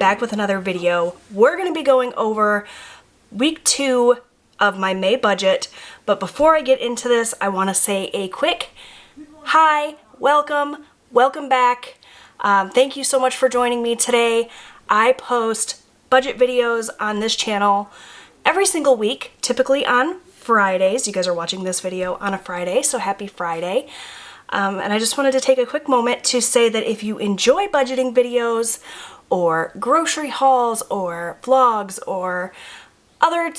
back with another video. We're going to be going over week 2 of my May budget, but before I get into this, I want to say a quick hi, welcome back. Thank you so much for joining me today. I post budget videos on this channel every single week, typically on Fridays. You guys are watching this video on a Friday, so happy Friday. And I just wanted to take a quick moment to say that if you enjoy budgeting videos or grocery hauls or vlogs or other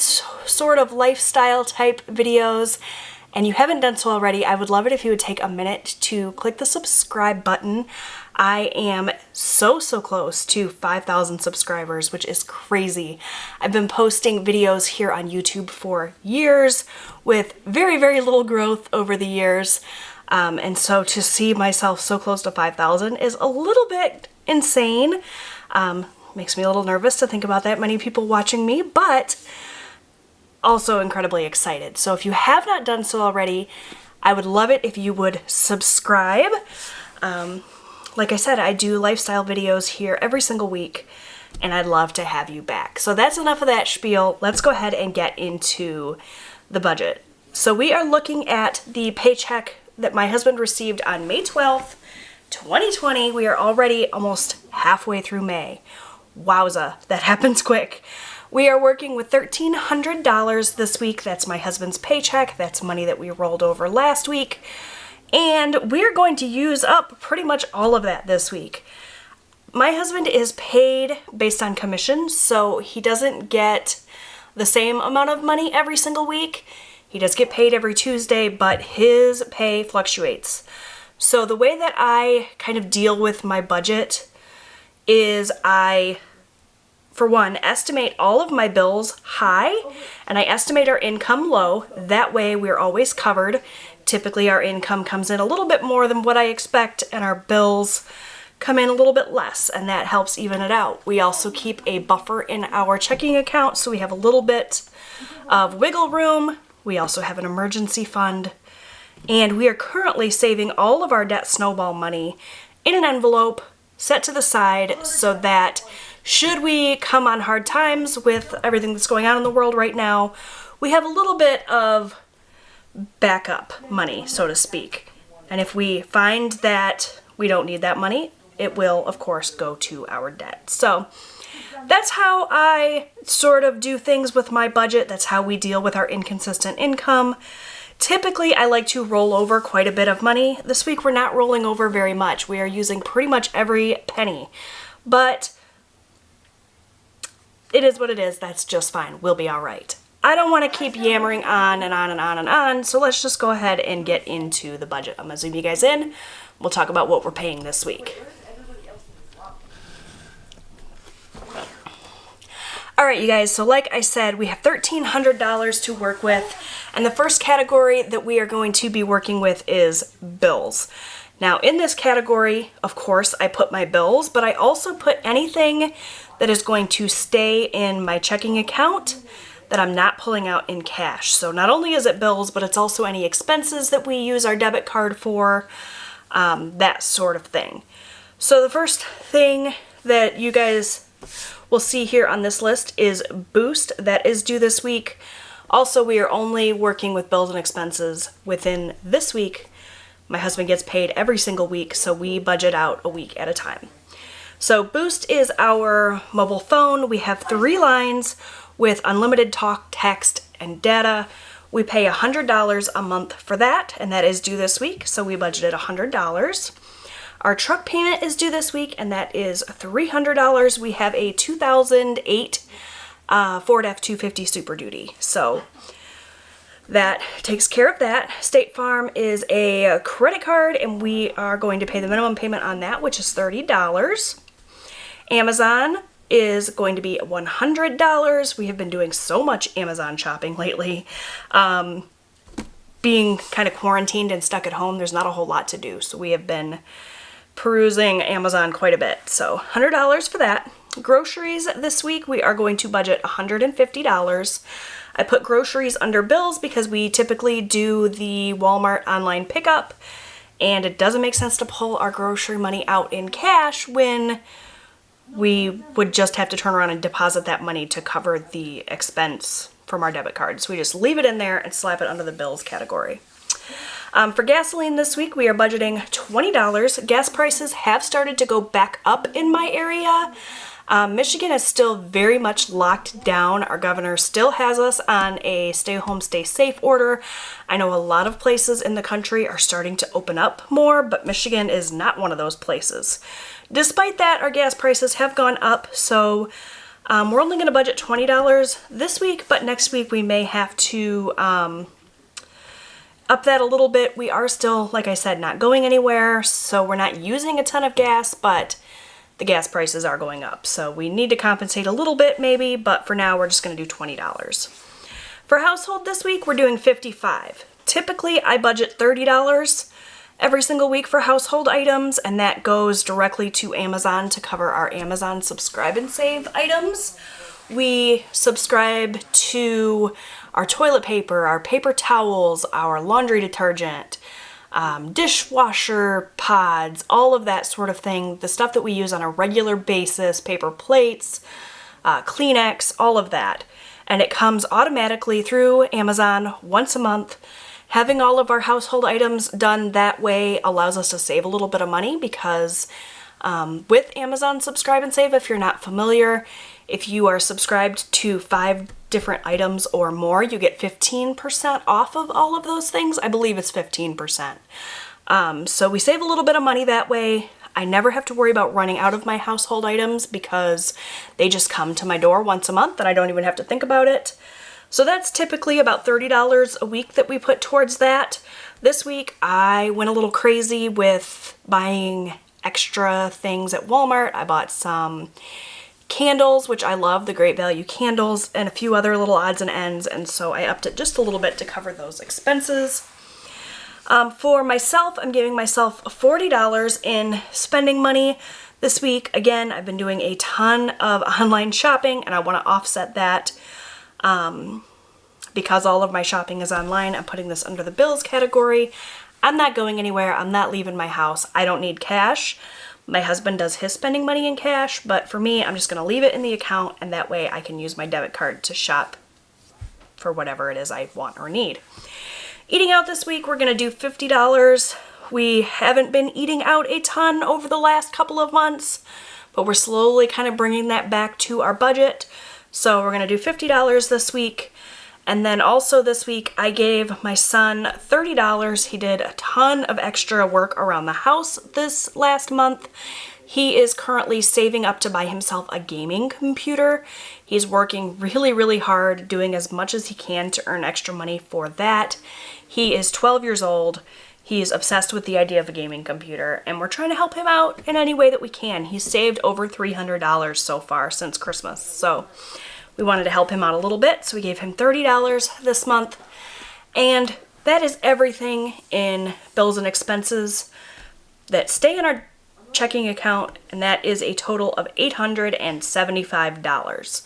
sort of lifestyle type videos and you haven't done so already, I would love it if you would take a minute to click the subscribe button. I am so close to 5,000 subscribers, which is crazy. I've been posting videos here on YouTube for years with very little growth over the years. And so to see myself so close to 5,000 is a little bit insane. Makes me a little nervous to think about that many people watching me, but also incredibly excited. So if you have not done so already, I would love it if you would subscribe. Like I said, I do lifestyle videos here every single week, and I'd love to have you back. So that's enough of that spiel. Let's go ahead and get into the budget. So we are looking at the paycheck that my husband received on May 12th, 2020. We are already almost halfway through May. Wowza, that happens quick. We are working with $1,300 this week. That's my husband's paycheck. That's money that we rolled over last week. And we're going to use up pretty much all of that this week. My husband is paid based on commission, so he doesn't get the same amount of money every single week. He does get paid every Tuesday, but his pay fluctuates. So the way that I kind of deal with my budget is I, for one, estimate all of my bills high, and I estimate our income low. That way we're always covered. Typically our income comes in a little bit more than what I expect, and our bills come in a little bit less, and that helps even it out. We also keep a buffer in our checking account, so we have a little bit of wiggle room. We also have an emergency fund, and we are currently saving all of our debt snowball money in an envelope set to the side so that should we come on hard times with everything that's going on in the world right now, we have a little bit of backup money, so to speak. And if we find that we don't need that money, it will, of course, go to our debt. So that's how I sort of do things with my budget. That's how we deal with our inconsistent income. Typically, I like to roll over quite a bit of money. This week, we're not rolling over very much. We are using pretty much every penny. But it is what it is. That's just fine. We'll be all right. I don't want to keep yammering on and on and on and on, so let's just go ahead and get into the budget. I'm going to zoom you guys in. We'll talk about what we're paying this week. Alright you guys, so like I said, we have $1,300 to work with, and the first category that we are going to be working with is bills. Now in this category, of course, I put my bills, but I also put anything that is going to stay in my checking account that I'm not pulling out in cash. So not only is it bills, but it's also any expenses that we use our debit card for, that sort of thing. So the first thing that you guys we'll see here on this list is Boost. That is due this week. Also, we are only working with bills and expenses within this week. My husband gets paid every single week, so we budget out a week at a time. So Boost is our mobile phone. We have 3 lines with unlimited talk, text, and data. We pay $100 a month for that, and that is due this week, so we budgeted $100. Our truck payment is due this week, and that is $300. We have a 2008 Ford F-250 Super Duty, so that takes care of that. State Farm is a credit card, and we are going to pay the minimum payment on that, which is $30. Amazon is going to be $100. We have been doing so much Amazon shopping lately. Being kind of quarantined and stuck at home, there's not a whole lot to do, so we have been perusing Amazon quite a bit. So $100 for that. Groceries this week, we are going to budget $150. I put groceries under bills because we typically do the Walmart online pickup, and it doesn't make sense to pull our grocery money out in cash when we would just have to turn around and deposit that money to cover the expense from our debit card. So we just leave it in there and slap it under the bills category. For gasoline this week, we are budgeting $20. Gas prices have started to go back up in my area. Michigan is still very much locked down. Our governor still has us on a stay home, stay safe order. I know a lot of places in the country are starting to open up more, but Michigan is not one of those places. Despite that, our gas prices have gone up, so we're only going to budget $20 this week, but next week we may have to up that a little bit. We are still, like I said, not going anywhere, so we're not using a ton of gas, but the gas prices are going up. So we need to compensate a little bit maybe, but for now we're just going to do $20. For household this week, we're doing $55. Typically, I budget $30 every single week for household items, and that goes directly to Amazon to cover our Amazon subscribe and save items. We subscribe to our toilet paper, our paper towels, our laundry detergent, dishwasher pods, all of that sort of thing, the stuff that we use on a regular basis, paper plates, Kleenex, all of that. And it comes automatically through Amazon once a month. Having all of our household items done that way allows us to save a little bit of money because with Amazon Subscribe and Save, if you're not familiar, if you are subscribed to 5 different items or more, you get 15% off of all of those things. I believe it's 15%. So we save a little bit of money that way. I never have to worry about running out of my household items because they just come to my door once a month and I don't even have to think about it. So that's typically about $30 a week that we put towards that. This week I went a little crazy with buying extra things at Walmart. I bought some candles, which I love, the Great Value candles, and a few other little odds and ends, and so I upped it just a little bit to cover those expenses. For myself, I'm giving myself $40 in spending money this week. Again, I've been doing a ton of online shopping, and I want to offset that. Because all of my shopping is online, I'm putting this under the bills category. I'm not going anywhere. I'm not leaving my house. I don't need cash. My husband does his spending money in cash, but for me, I'm just going to leave it in the account, and that way I can use my debit card to shop for whatever it is I want or need. Eating out this week, we're going to do $50. We haven't been eating out a ton over the last couple of months, but we're slowly kind of bringing that back to our budget. So we're going to do $50 this week. And then also this week, I gave my son $30. He did a ton of extra work around the house this last month. He is currently saving up to buy himself a gaming computer. He's working really, really hard, doing as much as he can to earn extra money for that. He is 12 years old. He's obsessed with the idea of a gaming computer, and we're trying to help him out in any way that we can. He's saved over $300 so far since Christmas, so we wanted to help him out a little bit, so we gave him $30 this month. And that is everything in bills and expenses that stay in our checking account, and that is a total of $875.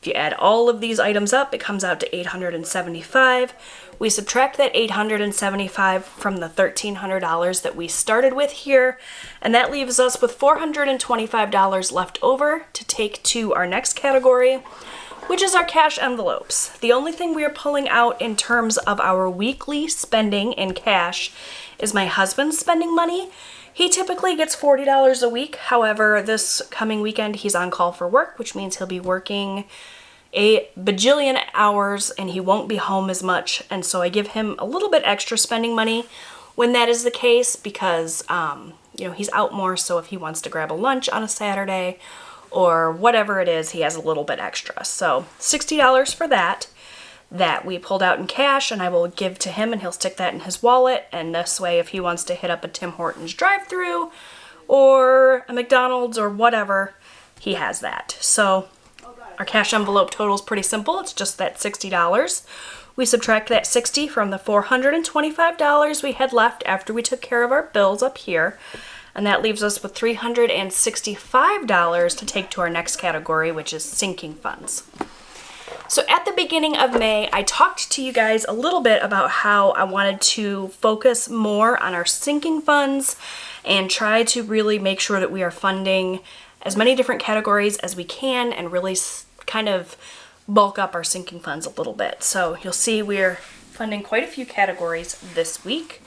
If you add all of these items up, it comes out to $875. We subtract that $875 from the $1,300 that we started with here, and that leaves us with $425 left over to take to our next category, which is our cash envelopes. The only thing we are pulling out in terms of our weekly spending in cash is my husband's spending money. He typically gets $40 a week. However, this coming weekend he's on call for work, which means he'll be working a bajillion hours and he won't be home as much. And so I give him a little bit extra spending money when that is the case because, he's out more. So if he wants to grab a lunch on a Saturday or whatever it is, he has a little bit extra. So $60 for that we pulled out in cash, and I will give to him and he'll stick that in his wallet. And this way, if he wants to hit up a Tim Hortons drive-thru or a McDonald's or whatever, he has that. So our cash envelope total is pretty simple. It's just that $60. We subtract that $60 from the $425 we had left after we took care of our bills up here. And that leaves us with $365 to take to our next category, which is sinking funds. So at the beginning of May, I talked to you guys a little bit about how I wanted to focus more on our sinking funds and try to really make sure that we are funding as many different categories as we can and really kind of bulk up our sinking funds a little bit. So you'll see we're funding quite a few categories this week.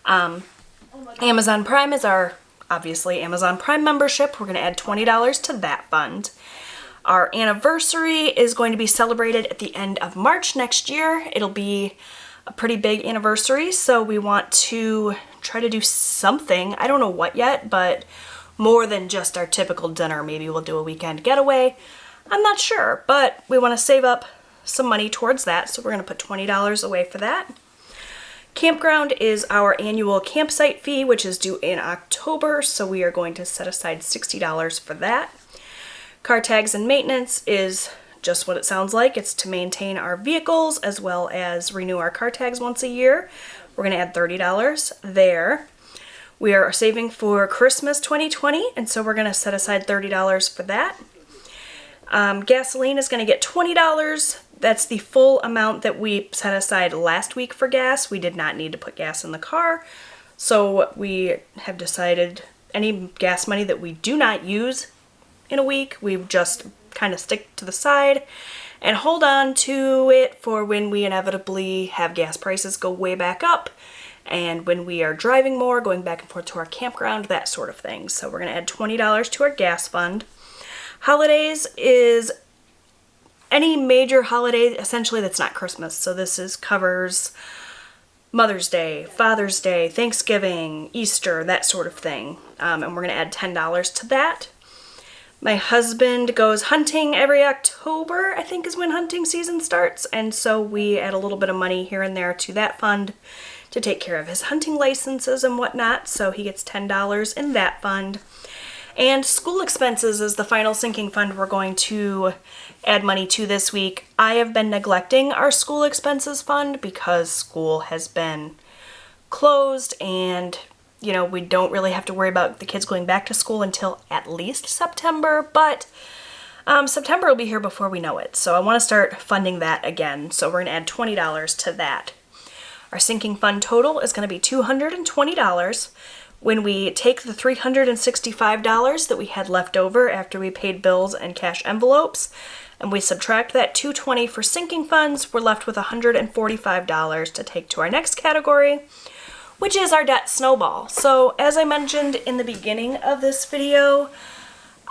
Amazon Prime is our, obviously, Amazon Prime membership. We're going to add $20 to that fund. Our anniversary is going to be celebrated at the end of March next year. It'll be a pretty big anniversary, so we want to try to do something. I don't know what yet, but more than just our typical dinner. Maybe we'll do a weekend getaway. I'm not sure, but we want to save up some money towards that, so we're going to put $20 away for that. Campground is our annual campsite fee, which is due in October, so we are going to set aside $60 for that. Car tags and maintenance is just what it sounds like. It's to maintain our vehicles as well as renew our car tags once a year. We're going to add $30 there. We are saving for Christmas 2020, and so we're going to set aside $30 for that. Gasoline is going to get $20. That's the full amount that we set aside last week for gas. We did not need to put gas in the car, so we have decided any gas money that we do not use in a week, we just kind of stick to the side and hold on to it for when we inevitably have gas prices go way back up and when we are driving more, going back and forth to our campground, that sort of thing. So we're going to add $20 to our gas fund. Holidays is any major holiday essentially that's not Christmas. So this covers Mother's Day, Father's Day, Thanksgiving, Easter, that sort of thing. And we're going to add $10 to that. My husband goes hunting every October, I think is when hunting season starts, and so we add a little bit of money here and there to that fund to take care of his hunting licenses and whatnot, so he gets $10 in that fund. And school expenses is the final sinking fund we're going to add money to this week. I have been neglecting our school expenses fund because school has been closed and we don't really have to worry about the kids going back to school until at least September, but September will be here before we know it. So I want to start funding that again. So we're going to add $20 to that. Our sinking fund total is going to be $220. When we take the $365 that we had left over after we paid bills and cash envelopes, and we subtract that $220 for sinking funds, we're left with $145 to take to our next category, which is our debt snowball. So as I mentioned in the beginning of this video,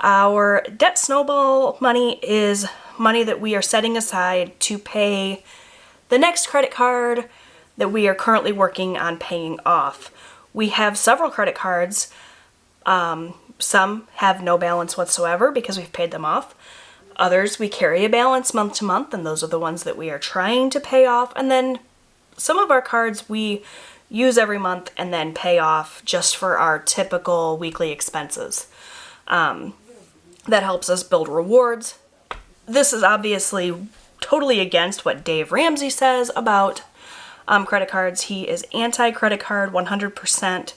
our debt snowball money is money that we are setting aside to pay the next credit card that we are currently working on paying off. We have several credit cards. Some have no balance whatsoever because we've paid them off. Others we carry a balance month to month, and those are the ones that we are trying to pay off. And then some of our cards we use every month and then pay off just for our typical weekly expenses. That helps us build rewards. This is obviously totally against what Dave Ramsey says about credit cards. He is anti-credit card 100%.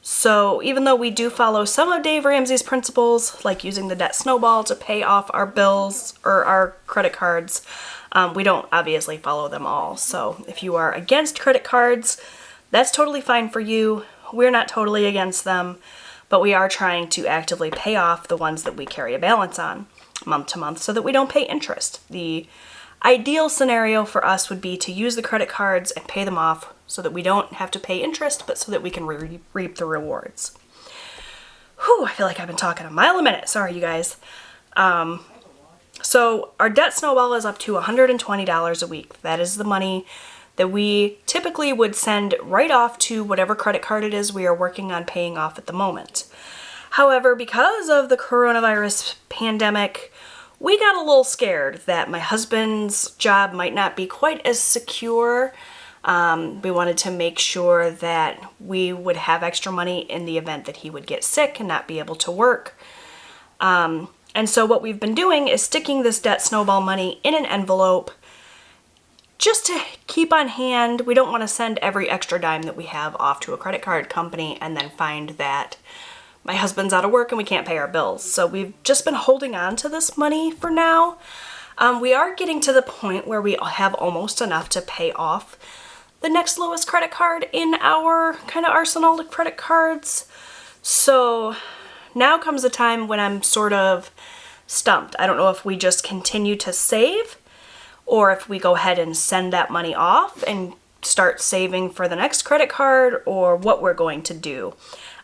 So even though we do follow some of Dave Ramsey's principles, like using the debt snowball to pay off our bills or our credit cards, we don't obviously follow them all. So if you are against credit cards, that's totally fine for you. We're not totally against them, but we are trying to actively pay off the ones that we carry a balance on month to month so that we don't pay interest. The ideal scenario for us would be to use the credit cards and pay them off so that we don't have to pay interest, but so that we can reap the rewards. Whew, I feel like I've been talking a mile a minute. Sorry, you guys. So our debt snowball is up to $120 a week. That is the money that we typically would send right off to whatever credit card it is we are working on paying off at the moment. However, because of the coronavirus pandemic, we got a little scared that my husband's job might not be quite as secure. We wanted to make sure that we would have extra money in the event that he would get sick and not be able to work. And so what we've been doing is sticking this debt snowball money in an envelope just to keep on hand. We don't want to send every extra dime that we have off to a credit card company and then find that my husband's out of work and we can't pay our bills. So we've just been holding on to this money for now. We are getting to the point where we have almost enough to pay off the next lowest credit card in our kind of arsenal of credit cards. So now comes a time when I'm sort of stumped. I don't know if we just continue to save or if we go ahead and send that money off and start saving for the next credit card, or what we're going to do.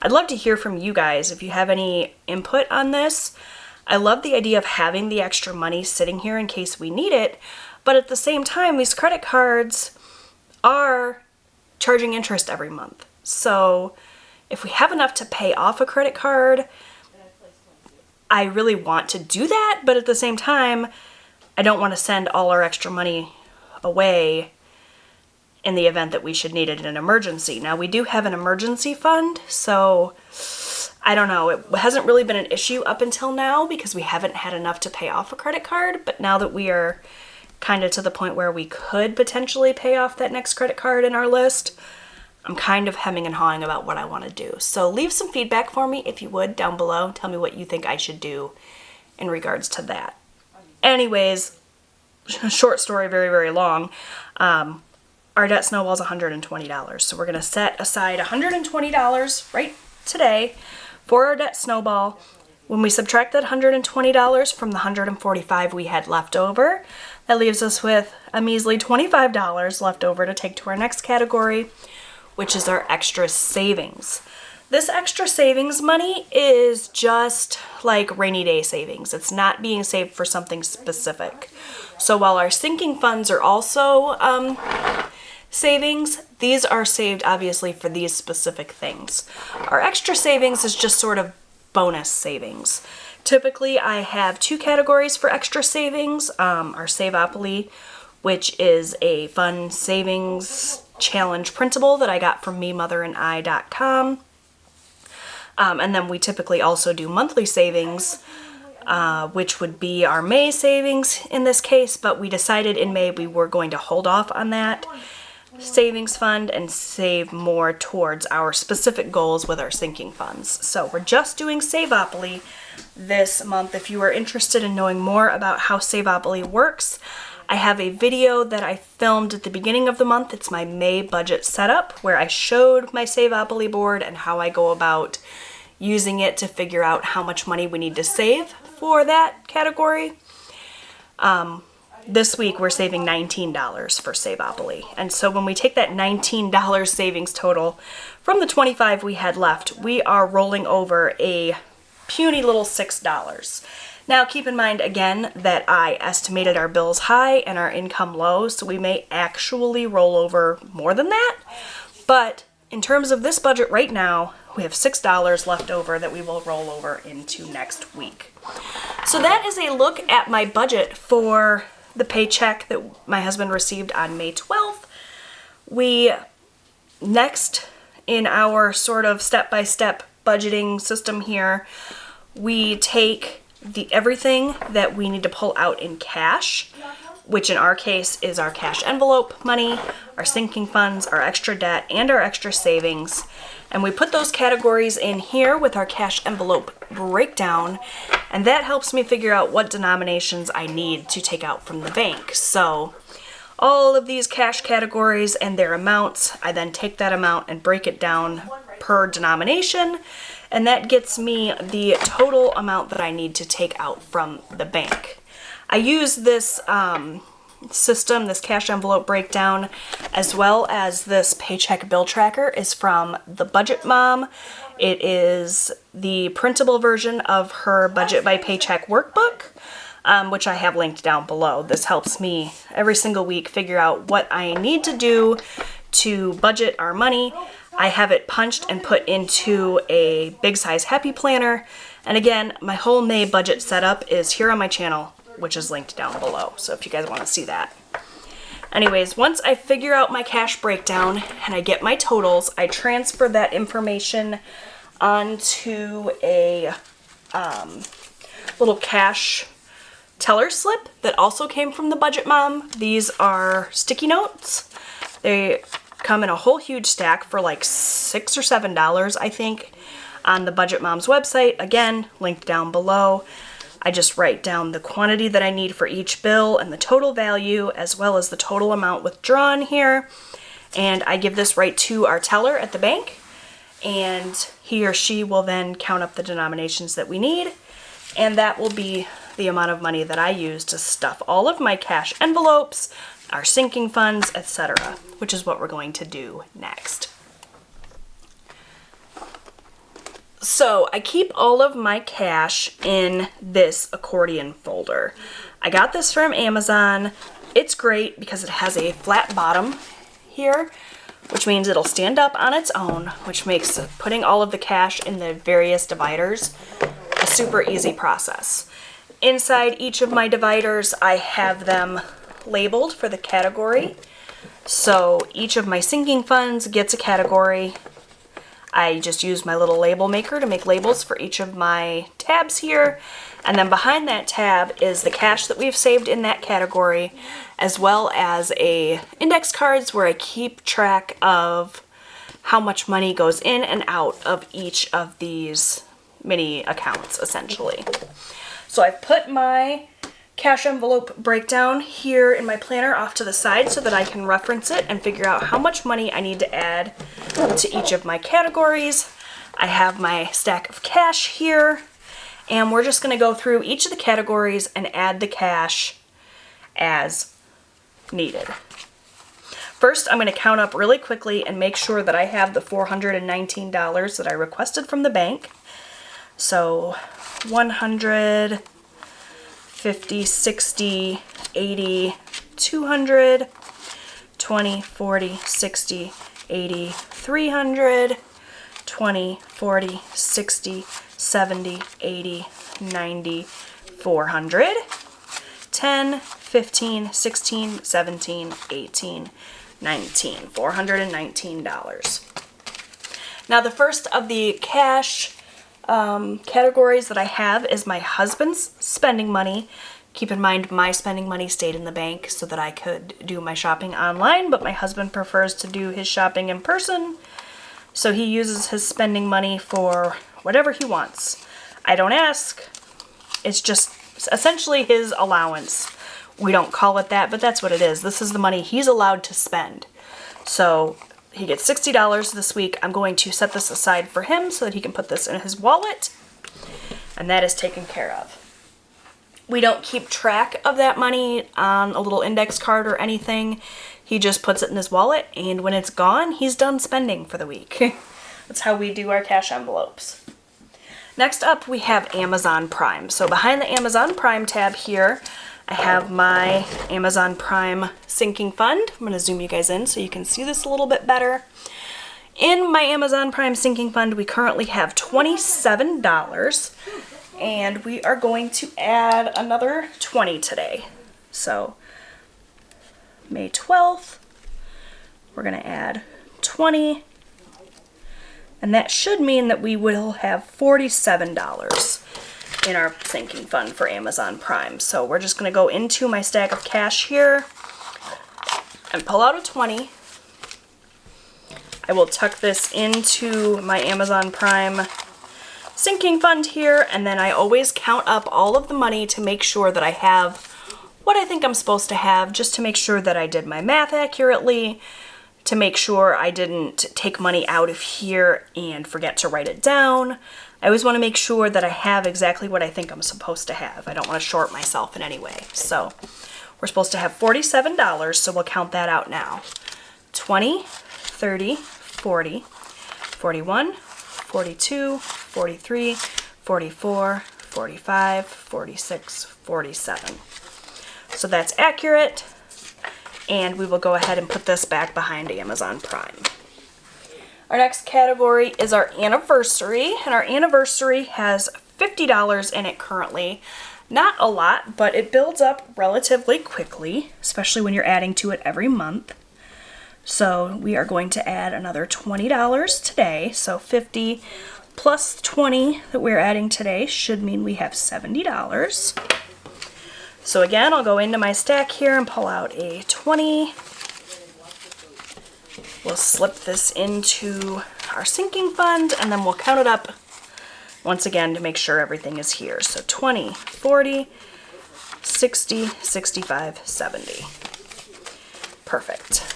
I'd love to hear from you guys if you have any input on this. I love the idea of having the extra money sitting here in case we need it, but at the same time, these credit cards are charging interest every month. So if we have enough to pay off a credit card, I really want to do that, but at the same time, I don't want to send all our extra money away in the event that we should need it in an emergency. Now, we do have an emergency fund, so I don't know. It hasn't really been an issue up until now because we haven't had enough to pay off a credit card, but now that we are kind of to the point where we could potentially pay off that next credit card in our list, I'm kind of hemming and hawing about what I want to do. So leave some feedback for me if you would down below. Tell me what you think I should do in regards to that. Anyways, short story, very, very long. Our debt snowball's $120. So we're going to set aside $120 right today for our debt snowball. When we subtract that $120 from the $145 we had left over, that leaves us with a measly $25 left over to take to our next category, which is our extra savings. This extra savings money is just like rainy day savings. It's not being saved for something specific. So while our sinking funds are also savings, these are saved obviously for these specific things. Our extra savings is just sort of bonus savings. Typically, I have two categories for extra savings. Our Savopoly, which is a fun savings challenge printable that I got from memotherandi.com. And then we typically also do monthly savings, which would be our May savings in this case, but we decided in May we were going to hold off on that savings fund and save more towards our specific goals with our sinking funds. So we're just doing Savopoly this month. If you are interested in knowing more about how Savopoly works, I have a video that I filmed at the beginning of the month. It's my May budget setup where I showed my Savopoly board and how I go about using it to figure out how much money we need to save for that category. This week we're saving $19 for Savopoly. And so when we take that $19 savings total from the $25 we had left, we are rolling over a puny little $6. Now keep in mind again that I estimated our bills high and our income low, so we may actually roll over more than that. But in terms of this budget right now, we have $6 left over that we will roll over into next week. So that is a look at my budget for the paycheck that my husband received on May 12th. We next, in our sort of step-by-step budgeting system here, we take everything that we need to pull out in cash, which in our case is our cash envelope money, our sinking funds, our extra debt, and our extra savings. And we put those categories in here with our cash envelope breakdown, and that helps me figure out what denominations I need to take out from the bank. So all of these cash categories and their amounts, I then take that amount and break it down per denomination, and that gets me the total amount that I need to take out from the bank. I use this system, this cash envelope breakdown, as well as this paycheck bill tracker is from the Budget Mom. It is the printable version of her Budget by Paycheck workbook, which I have linked down below. This helps me every single week figure out what I need to do to budget our money. I have it punched and put into a big size happy planner. And again, my whole May budget setup is here on my channel, which is linked down below, so if you guys want to see that. Anyways, once I figure out my cash breakdown and I get my totals, I transfer that information onto a little cash teller slip that also came from the Budget Mom. These are sticky notes. They come in a whole huge stack for like $6 or $7, I think, on the Budget Mom's website. Again, linked down below. I just write down the quantity that I need for each bill and the total value, as well as the total amount withdrawn here. And I give this right to our teller at the bank. and he or she will then count up the denominations that we need, and that will be the amount of money that I use to stuff all of my cash envelopes, our sinking funds, etc., which is what we're going to do next. So I keep all of my cash in this accordion folder. I got this from Amazon. It's great because it has a flat bottom here, which means it'll stand up on its own, which makes putting all of the cash in the various dividers a super easy process. Inside each of my dividers, I have them labeled for the category. So each of my sinking funds gets a category. I just use my little label maker to make labels for each of my tabs here. And then behind that tab is the cash that we've saved in that category, as well as index cards where I keep track of how much money goes in and out of each of these mini accounts, essentially. So I've put my cash envelope breakdown here in my planner off to the side so that I can reference it and figure out how much money I need to add to each of my categories. I have my stack of cash here, and we're just going to go through each of the categories and add the cash as needed. First, I'm going to count up really quickly and make sure that I have the $419 that I requested from the bank. So 100, 50, 60, 80, 200, 20, 40, 60, 80, 300, 20, 40, 60, 70, 80, 90, 400, 10, 15, 16, 17, 18, 19, $419. Now the first of the cash categories that I have is my husband's spending money. Keep in mind my spending money stayed in the bank so that I could do my shopping online, but my husband prefers to do his shopping in person, so he uses his spending money for whatever he wants. I don't ask. It's just essentially his allowance. We don't call it that, but that's what it is. This is the money he's allowed to spend. So he gets $60 this week. I'm going to set this aside for him so that he can put this in his wallet, and that is taken care of. We don't keep track of that money on a little index card or anything. He just puts it in his wallet, and when it's gone, he's done spending for the week. That's how we do our cash envelopes. Next up, we have Amazon Prime. So behind the Amazon Prime tab here, I have my Amazon Prime sinking fund. I'm going to zoom you guys in so you can see this a little bit better. In my Amazon Prime sinking fund, we currently have $27, and we are going to add another 20 today. So May 12th, we're going to add 20, and that should mean that we will have $47 in our sinking fund for Amazon Prime. So we're just going to go into my stack of cash here and pull out a 20. I will tuck this into my Amazon Prime sinking fund here, and then I always count up all of the money to make sure that I have what I think I'm supposed to have, just to make sure that I did my math accurately, to make sure I didn't take money out of here and forget to write it down. I always want to make sure that I have exactly what I think I'm supposed to have. I don't want to short myself in any way. So we're supposed to have $47, so we'll count that out now. 20, 30, 40, 41, 42, 43, 44, 45, 46, 47. So that's accurate, and we will go ahead and put this back behind Amazon Prime. Our next category is our anniversary, and our anniversary has $50 in it currently. Not a lot, but it builds up relatively quickly, especially when you're adding to it every month. So we are going to add another $20 today, so 50 plus 20 that we're adding today should mean we have $70. So again, I'll go into my stack here and pull out a 20. We'll slip this into our sinking fund, and then we'll count it up once again to make sure everything is here. So 20, 40, 60, 65, 70. Perfect.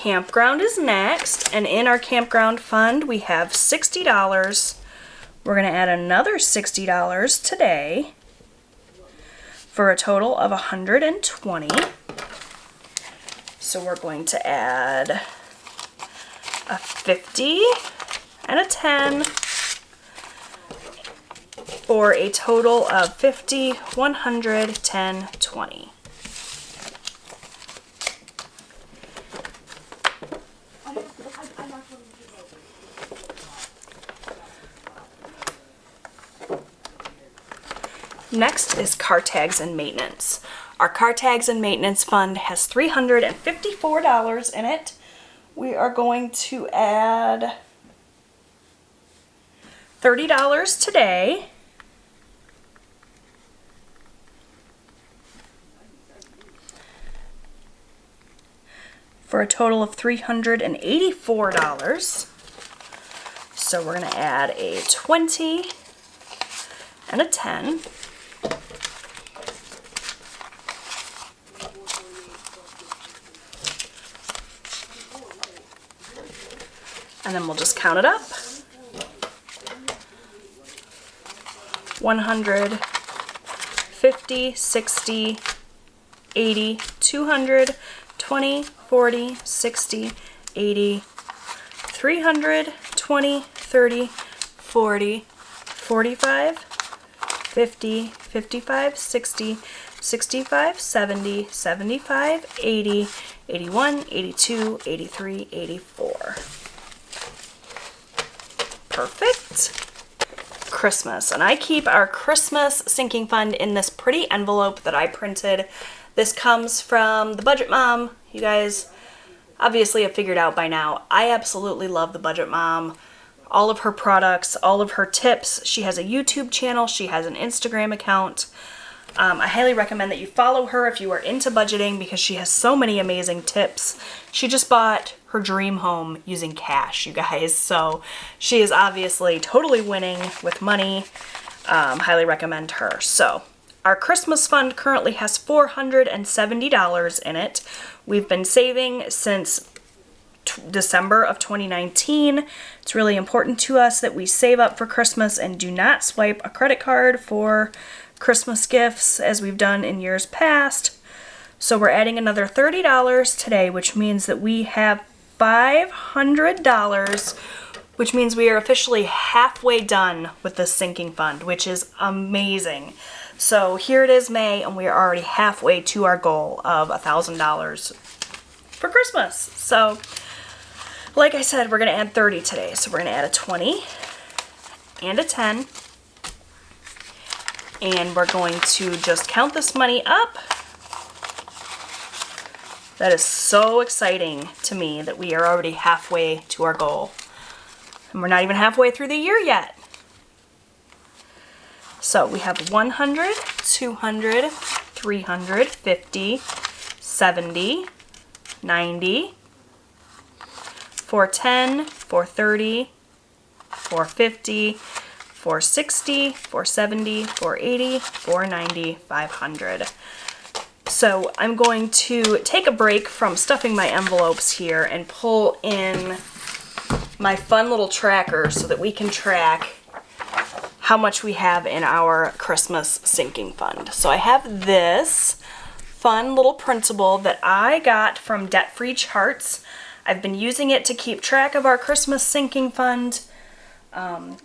campground is next, and in our campground fund we have $60. We're going to add another $60 today for a total of $120. So we're going to add a 50 and a 10 for a total of 50, 100, 10, 20. Next is car tags and maintenance. Our car tags and maintenance fund has $354 in it. We are going to add $30 today. For a total of $384. So we're going to add a 20 and a 10. And then we'll just count it up. 100, 50, 60, 80, 200, 20, 40, 60, 80, 300, 20, 30, 40, 45, 50, 55, 60, 65, 70, 75, 80, 81, 82, 83, 84. Perfect. Christmas. And I keep our Christmas sinking fund in this pretty envelope that I printed. This comes from the Budget Mom. You guys obviously have figured out by now, I absolutely love the Budget Mom. All of her products, all of her tips. She has a YouTube channel. She has an Instagram account. I highly recommend that you follow her if you are into budgeting because she has so many amazing tips. She just bought her dream home using cash, you guys. So she is obviously totally winning with money. Highly recommend her. So our Christmas fund currently has $470 in it. We've been saving since December of 2019. It's really important to us that we save up for Christmas and do not swipe a credit card for Christmas gifts as we've done in years past. So we're adding another $30 today, which means that we have $500, which means we are officially halfway done with this sinking fund, which is amazing. So here it is May, and we are already halfway to our goal of $1,000 for Christmas. So like I said, we're going to add 30 today. So we're going to add a 20 and a 10. And we're going to just count this money up. That is so exciting to me that we are already halfway to our goal. And we're not even halfway through the year yet. So we have 100, 200, 300, 50, 70, 90, 410, 430, 450, 460, 470, 480, 490, 500. So I'm going to take a break from stuffing my envelopes here and pull in my fun little tracker so that we can track how much we have in our Christmas sinking fund. So I have this fun little printable that I got from Debt Free Charts. I've been using it to keep track of our Christmas sinking fund.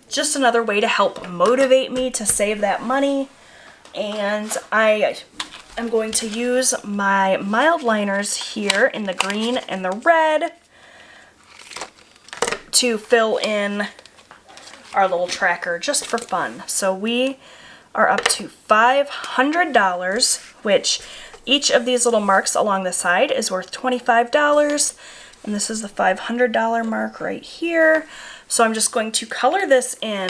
Just another way to help motivate me to save that money. And I am going to use my mild liners here in the green and the red to fill in our little tracker just for fun. So we are up to $500, which each of these little marks along the side is worth $25. And this is the $500 mark right here. So I'm just going to color this in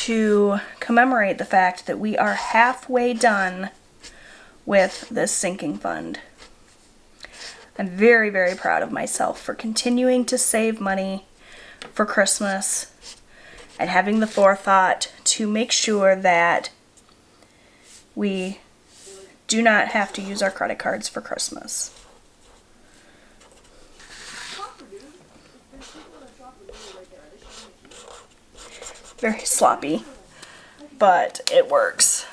to commemorate the fact that we are halfway done with this sinking fund. I'm very, very proud of myself for continuing to save money for Christmas and having the forethought to make sure that we do not have to use our credit cards for Christmas. Very sloppy, but it works.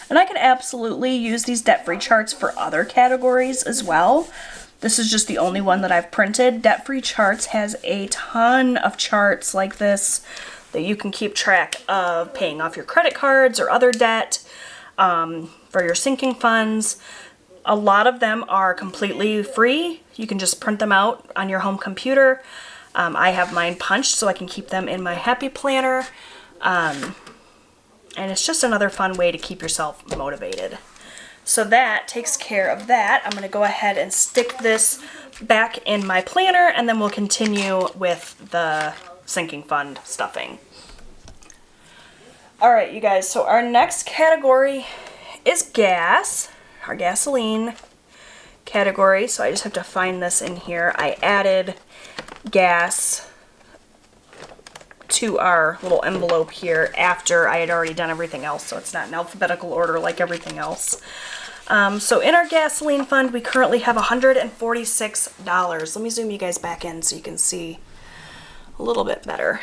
And I could absolutely use these debt-free charts for other categories as well. This is just the only one that I've printed. Debt-free charts has a ton of charts like this that you can keep track of paying off your credit cards or other debt for your sinking funds. A lot of them are completely free. You can just print them out on your home computer. I have mine punched so I can keep them in my Happy Planner. And it's just another fun way to keep yourself motivated. So that takes care of that. I'm gonna go ahead and stick this back in my planner, and then we'll continue with the sinking fund stuffing. All right, you guys, so our next category is gas, our gasoline category. So I just have to find this in here. I added gas to our little envelope here after I had already done everything else, so it's not in alphabetical order like everything else. So in our gasoline fund, we currently have $146. Let me zoom you guys back in so you can see a little bit better.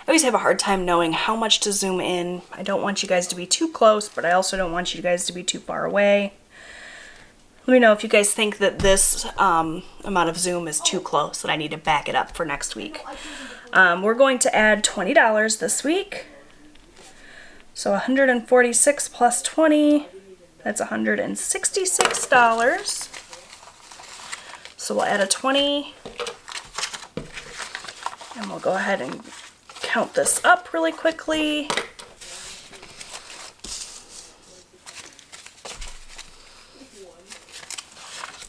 I always have a hard time knowing how much to zoom in. I don't want you guys to be too close, but I also don't want you guys to be too far away. Let me know if you guys think that this amount of zoom is too close, that I need to back it up for next week. We're going to add $20 this week. So 146 plus 20, that's $166. So we'll add a 20, and we'll go ahead and count this up really quickly.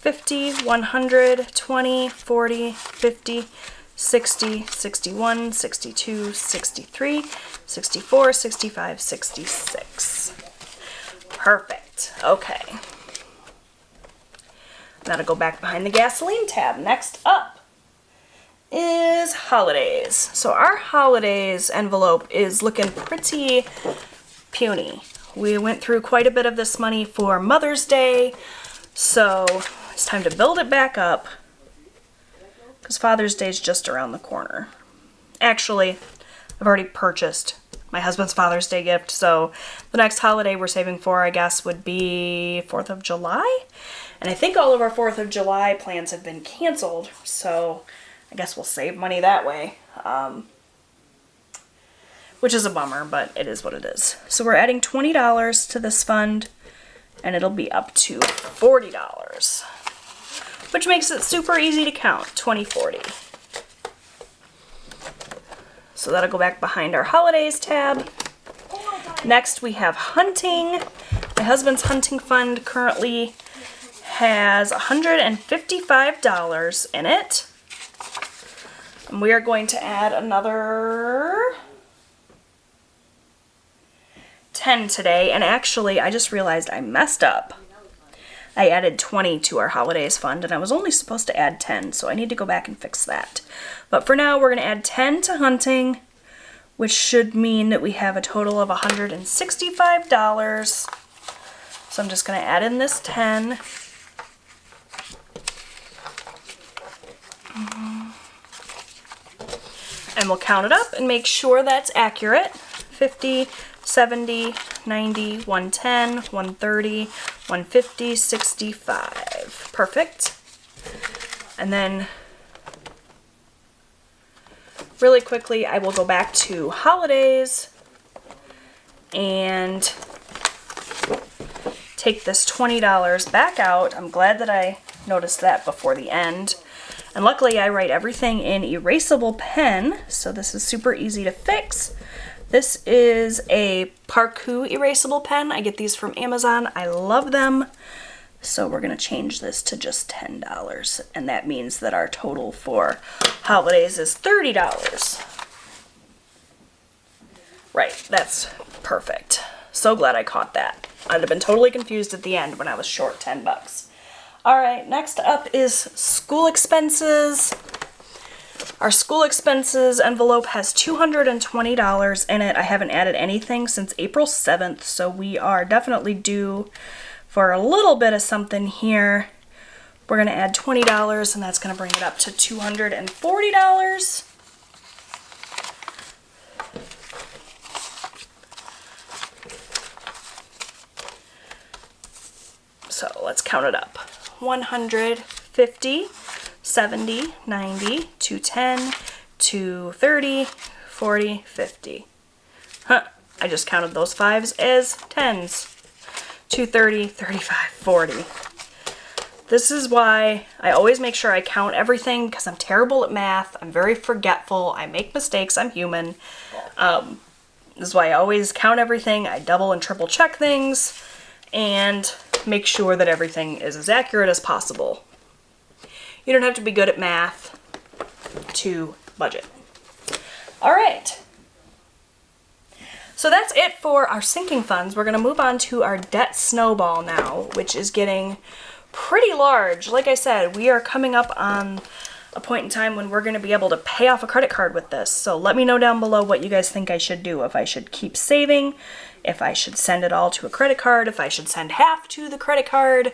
$50, $100, $20, $40, $50, $60, $61, $62, $63, $64, $65, $66. Perfect. Okay. Now to go back behind the gasoline tab. Next up is holidays. So our holidays envelope is looking pretty puny. We went through quite a bit of this money for Mother's Day, so it's time to build it back up because Father's Day is just around the corner. Actually, I've already purchased my husband's Father's Day gift, so the next holiday we're saving for, I guess, would be 4th of July. And I think all of our 4th of July plans have been canceled, so I guess we'll save money that way. Which is a bummer, but it is what it is. So we're adding $20 to this fund, and it'll be up to $40, which makes it super easy to count, 20, 40. So that'll go back behind our holidays tab. Next we have hunting. My husband's hunting fund currently has $155 in it. And we are going to add another 10 today. And actually, I just realized I messed up. I added 20 to our holidays fund, and I was only supposed to add 10, so I need to go back and fix that. But for now, we're going to add 10 to hunting, which should mean that we have a total of $165. So I'm just going to add in this 10. And we'll count it up and make sure that's accurate. 50, 70, 90, 110, 130, 150, 65. Perfect. And then really quickly, I will go back to holidays and take this $20 back out. I'm glad that I noticed that before the end. And luckily I write everything in erasable pen, so this is super easy to fix. This is a Parkoo erasable pen. I get these from Amazon. I love them. So we're going to change this to just $10, and that means that our total for holidays is $30. Right, that's perfect. So glad I caught that. I'd have been totally confused at the end when I was short 10 bucks. All right, next up is school expenses. Our school expenses envelope has $220 in it. I haven't added anything since April 7th, so we are definitely due for a little bit of something here. We're going to add $20, and that's going to bring it up to $240. So let's count it up. 150, 70, 90, 210, 230, 40, 50. Huh, I just counted those 5s as 10s. 230, 35, 40. This is why I always make sure I count everything, because I'm terrible at math. I'm very forgetful. I make mistakes. I'm human. This is why I always count everything. I double and triple check things and make sure that everything is as accurate as possible. You don't have to be good at math to budget. All right. So that's it for our sinking funds. We're going to move on to our debt snowball now, which is getting pretty large. Like I said, we are coming up on a point in time when we're going to be able to pay off a credit card with this. So let me know down below what you guys think I should do. If I should keep saving, if I should send it all to a credit card, if I should send half to the credit card.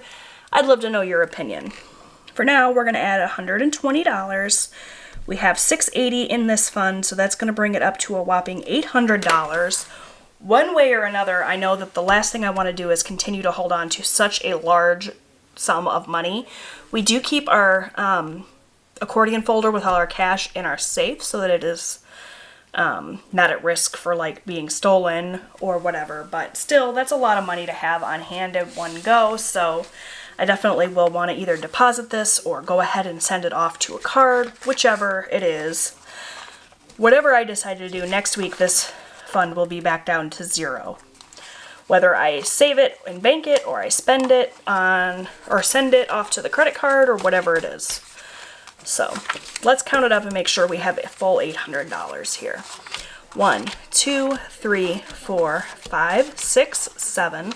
I'd love to know your opinion. For now, we're going to add $120. We have $680 in this fund, so that's going to bring it up to a whopping $800. One way or another, I know that the last thing I want to do is continue to hold on to such a large sum of money. We do keep our accordion folder with all our cash in our safe so that it is not at risk for like being stolen or whatever, but still, that's a lot of money to have on hand at one go, so I definitely will want to either deposit this or go ahead and send it off to a card, whichever it is. Whatever I decide to do next week, this fund will be back down to zero. Whether I save it and bank it, or I spend it on, or send it off to the credit card, or whatever it is. So let's count it up and make sure we have a full $800 here. 1, 2, 3, 4, 5, 6, 7,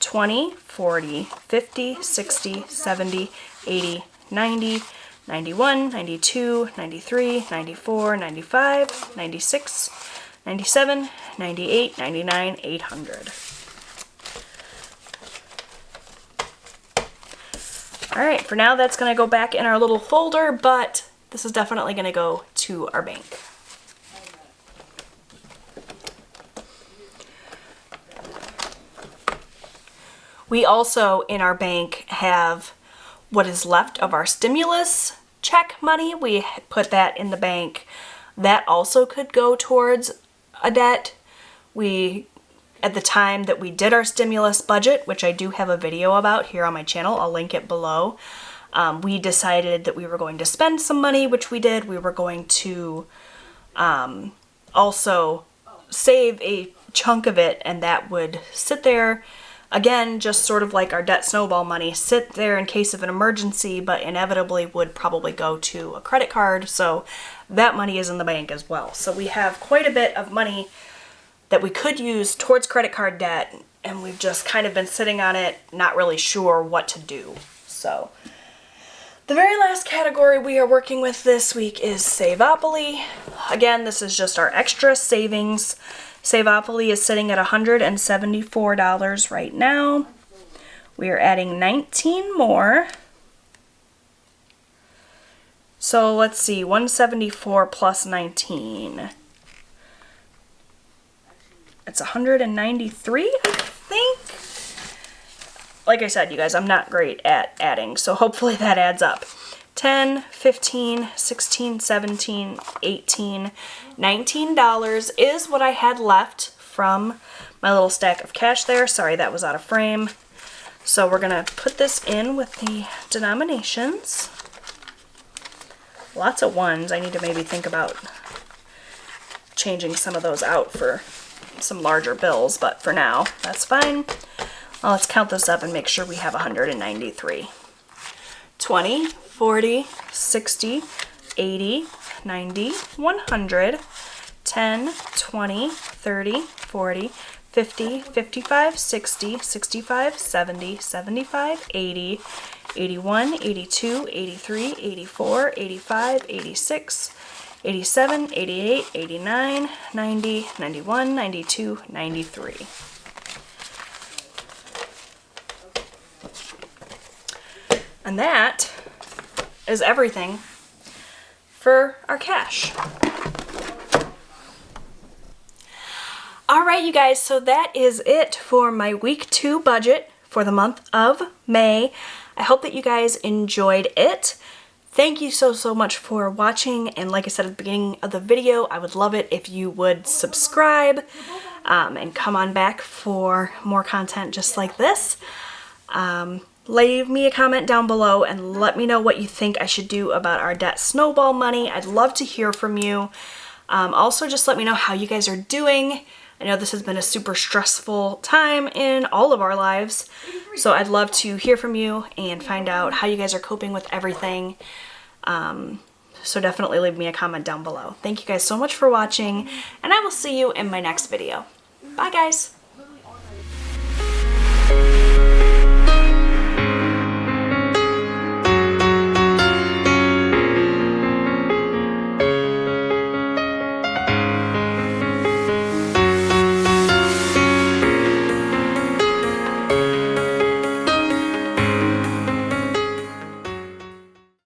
20, 40, 50, 60, 70, 80, 90, 91, 92, 93, 94, 95, 96, 97, 98, 99, 800. Alright, for now that's going to go back in our little folder, but this is definitely going to go to our bank. We also, in our bank, have what is left of our stimulus check money. We put that in the bank. That also could go towards a debt. At the time that we did our stimulus budget, which I do have a video about here on my channel, I'll link it below, we decided that we were going to spend some money, which we did. We were going to also save a chunk of it, and that would sit there, again, just sort of like our debt snowball money, sit there in case of an emergency, but inevitably would probably go to a credit card, so that money is in the bank as well. So we have quite a bit of money that we could use towards credit card debt, and we've just kind of been sitting on it, not really sure what to do. So the very last category we are working with this week is Savopoly. Again, this is just our extra savings. Savopoly is sitting at $174 right now. We are adding 19 more. So let's see, 174 plus 19. It's 193, I think. Like I said, you guys, I'm not great at adding, so hopefully that adds up. 10, 15, 16, 17, 18, $19 is what I had left from my little stack of cash there. Sorry, that was out of frame. So we're going to put this in with the denominations. Lots of ones. I need to maybe think about changing some of those out for some larger bills, but for now, that's fine. Well, let's count this up and make sure we have 193. 20, 40, 60, 80, 90, 100, 10, 20, 30, 40, 50, 55, 60, 65, 70, 75, 80, 81, 82, 83, 84, 85, 86, 87, 88, 89, 90, 91, 92, 93. And that is everything for our cash. Alright you guys, so that is it for my week 2 budget for the month of May. I hope that you guys enjoyed it. Thank you so much for watching, and like I said at the beginning of the video, I would love it if you would subscribe and come on back for more content just like this. Leave me a comment down below and let me know what you think I should do about our debt snowball money. I'd love to hear from you. Also, just let me know how you guys are doing. I know this has been a super stressful time in all of our lives, so I'd love to hear from you and find out how you guys are coping with everything. So definitely leave me a comment down below. Thank you guys so much for watching, and I will see you in my next video. Bye guys!